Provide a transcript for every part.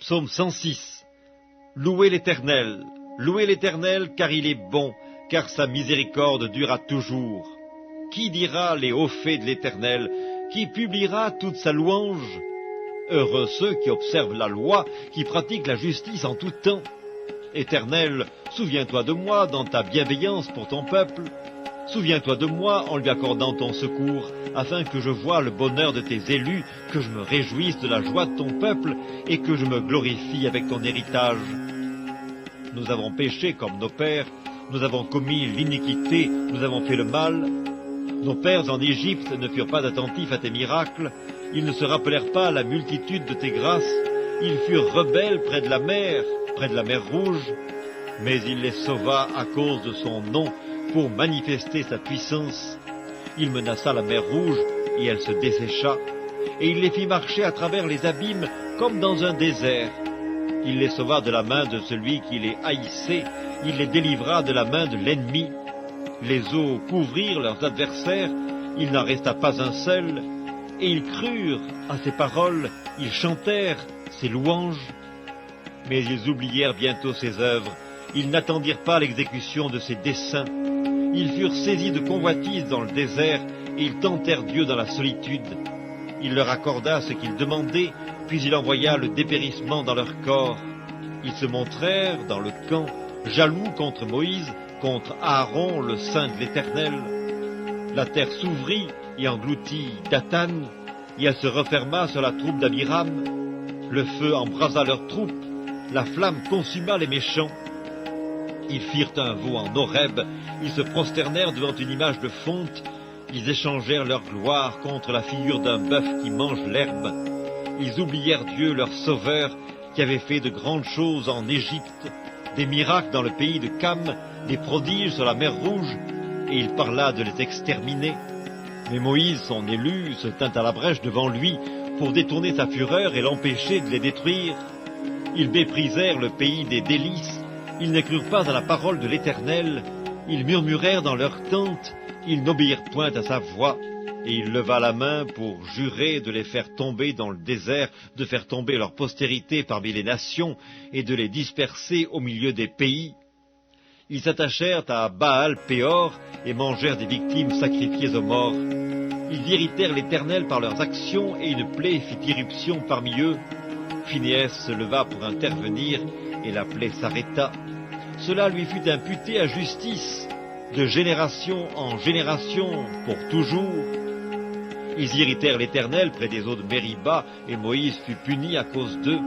Psaume 106. Louez l'Éternel, car il est bon, car sa miséricorde durera toujours. Qui dira les hauts faits de l'Éternel? Qui publiera toute sa louange? Heureux ceux qui observent la loi, qui pratiquent la justice en tout temps. Éternel, souviens-toi de moi dans ta bienveillance pour ton peuple. Souviens-toi de moi en lui accordant ton secours, afin que je voie le bonheur de tes élus, que je me réjouisse de la joie de ton peuple, et que je me glorifie avec ton héritage. Nous avons péché comme nos pères, nous avons commis l'iniquité, nous avons fait le mal. Nos pères en Égypte ne furent pas attentifs à tes miracles, ils ne se rappelèrent pas la multitude de tes grâces, ils furent rebelles près de la mer Rouge, mais il les sauva à cause de son nom, pour manifester sa puissance. Il menaça la mer Rouge, et elle se dessécha, et il les fit marcher à travers les abîmes comme dans un désert. Il les sauva de la main de celui qui les haïssait, il les délivra de la main de l'ennemi. Les eaux couvrirent leurs adversaires, il n'en resta pas un seul, et ils crurent à ses paroles, ils chantèrent ses louanges. Mais ils oublièrent bientôt ses œuvres, ils n'attendirent pas l'exécution de ses desseins. Ils furent saisis de convoitise dans le désert, et ils tentèrent Dieu dans la solitude. Il leur accorda ce qu'ils demandaient, puis il envoya le dépérissement dans leur corps. Ils se montrèrent dans le camp, jaloux contre Moïse, contre Aaron, le saint de l'Éternel. La terre s'ouvrit et engloutit Dathan, et elle se referma sur la troupe d'Abiram. Le feu embrasa leurs troupes, la flamme consuma les méchants. Ils firent un veau en Horeb, ils se prosternèrent devant une image de fonte, ils échangèrent leur gloire contre la figure d'un bœuf qui mange l'herbe. Ils oublièrent Dieu leur sauveur, qui avait fait de grandes choses en Égypte, des miracles dans le pays de Cam, des prodiges sur la mer Rouge, et il parla de les exterminer. Mais Moïse, son élu, se tint à la brèche devant lui pour détourner sa fureur et l'empêcher de les détruire. Ils méprisèrent le pays des délices, ils ne crurent pas à la parole de l'Éternel, ils murmurèrent dans leurs tentes, ils n'obéirent point à sa voix, et il leva la main pour jurer de les faire tomber dans le désert, de faire tomber leur postérité parmi les nations, et de les disperser au milieu des pays. Ils s'attachèrent à Baal-Péor et mangèrent des victimes sacrifiées aux morts. Ils irritèrent l'Éternel par leurs actions, et une plaie fit irruption parmi eux. Phinéas se leva pour intervenir, et la plaie s'arrêta. Cela lui fut imputé à justice, de génération en génération, pour toujours. Ils irritèrent l'Éternel près des eaux de Mériba, et Moïse fut puni à cause d'eux,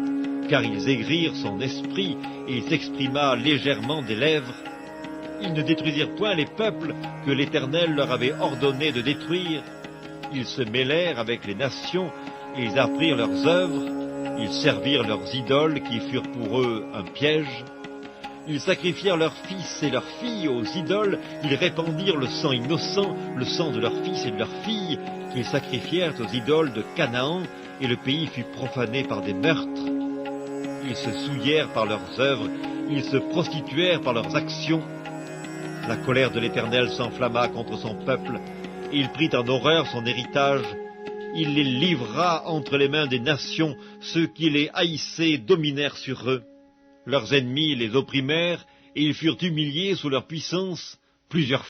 car ils aigrirent son esprit, et il s'exprima légèrement des lèvres. Ils ne détruisirent point les peuples que l'Éternel leur avait ordonné de détruire. Ils se mêlèrent avec les nations, et ils apprirent leurs œuvres. Ils servirent leurs idoles qui furent pour eux un piège. Ils sacrifièrent leurs fils et leurs filles aux idoles. Ils répandirent le sang innocent, le sang de leurs fils et de leurs filles, qu'ils sacrifièrent aux idoles de Canaan, et le pays fut profané par des meurtres. Ils se souillèrent par leurs œuvres, ils se prostituèrent par leurs actions. La colère de l'Éternel s'enflamma contre son peuple, et il prit en horreur son héritage. Il les livra entre les mains des nations, ceux qui les haïssaient dominèrent sur eux. Leurs ennemis les opprimèrent, et ils furent humiliés sous leur puissance. Plusieurs